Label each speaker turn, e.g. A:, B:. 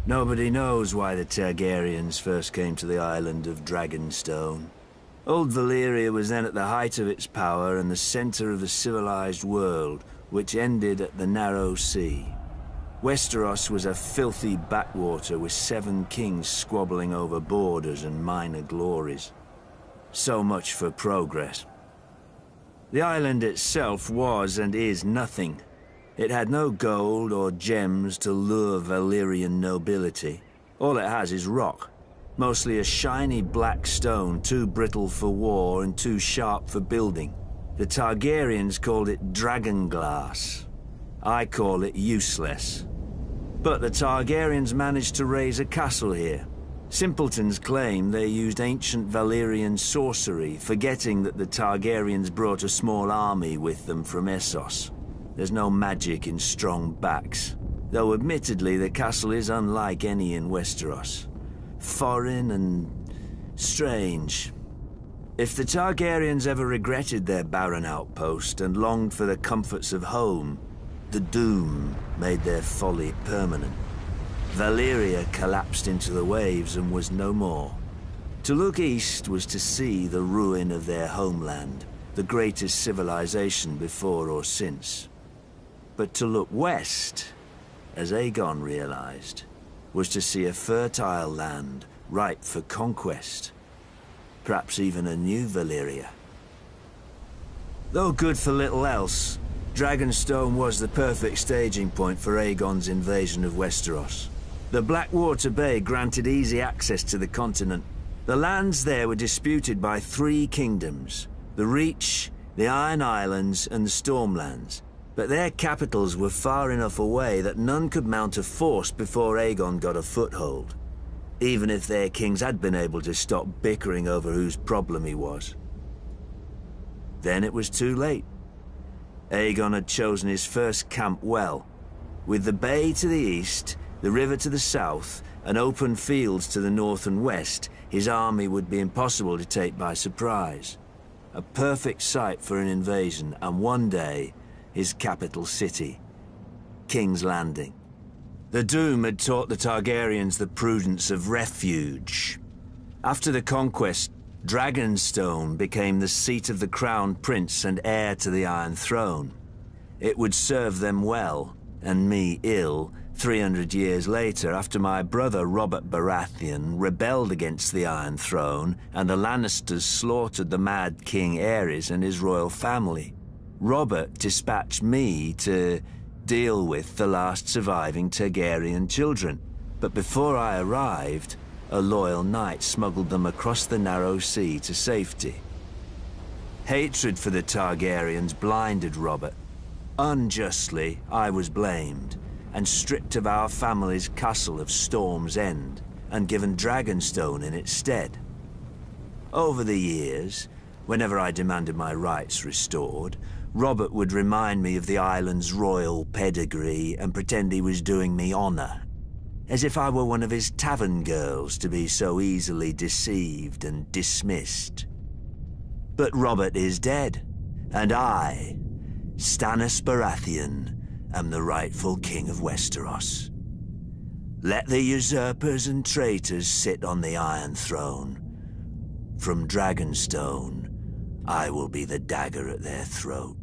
A: Nobody knows why the Targaryens first came to the island of Dragonstone. Old Valyria was then at the height of its power and the center of the civilized world, which ended at the Narrow Sea. Westeros was a filthy backwater with 7 kings squabbling over borders and minor glories. So much for progress. The island itself was and is nothing. It had no gold or gems to lure Valyrian nobility. All it has is rock. Mostly a shiny black stone, too brittle for war and too sharp for building. The Targaryens called it dragon glass. I call it useless. But the Targaryens managed to raise a castle here. Simpletons claim they used ancient Valyrian sorcery, forgetting that the Targaryens brought a small army with them from Essos. There's no magic in strong backs, though admittedly the castle is unlike any in Westeros. Foreign and strange. If the Targaryens ever regretted their barren outpost and longed for the comforts of home, the doom made their folly permanent. Valyria collapsed into the waves and was no more. To look east was to see the ruin of their homeland, the greatest civilization before or since. But to look west, as Aegon realized, was to see a fertile land ripe for conquest. Perhaps even a new Valyria. Though good for little else, Dragonstone was the perfect staging point for Aegon's invasion of Westeros. The Blackwater Bay granted easy access to the continent. The lands there were disputed by 3 kingdoms, the Reach, the Iron Islands, and the Stormlands. But their capitals were far enough away that none could mount a force before Aegon got a foothold, even if their kings had been able to stop bickering over whose problem he was. Then it was too late. Aegon had chosen his first camp well, with the bay to the east, the river to the south, and open fields to the north and west. His army would be impossible to take by surprise. A perfect site for an invasion, and one day, his capital city, King's Landing. The Doom had taught the Targaryens the prudence of refuge. After the conquest, Dragonstone became the seat of the crowned prince and heir to the Iron Throne. It would serve them well, and me ill, 300 years later, after my brother Robert Baratheon rebelled against the Iron Throne and the Lannisters slaughtered the Mad King Aerys and his royal family. Robert dispatched me to deal with the last surviving Targaryen children, but before I arrived, a loyal knight smuggled them across the Narrow Sea to safety. Hatred for the Targaryens blinded Robert. Unjustly, I was blamed, and stripped of our family's castle of Storm's End, and given Dragonstone in its stead. Over the years, whenever I demanded my rights restored, Robert would remind me of the island's royal pedigree and pretend he was doing me honor, as if I were one of his tavern girls to be so easily deceived and dismissed. But Robert is dead, and I, Stannis Baratheon, am the rightful king of Westeros. Let the usurpers and traitors sit on the Iron Throne. From Dragonstone, I will be the dagger at their throat.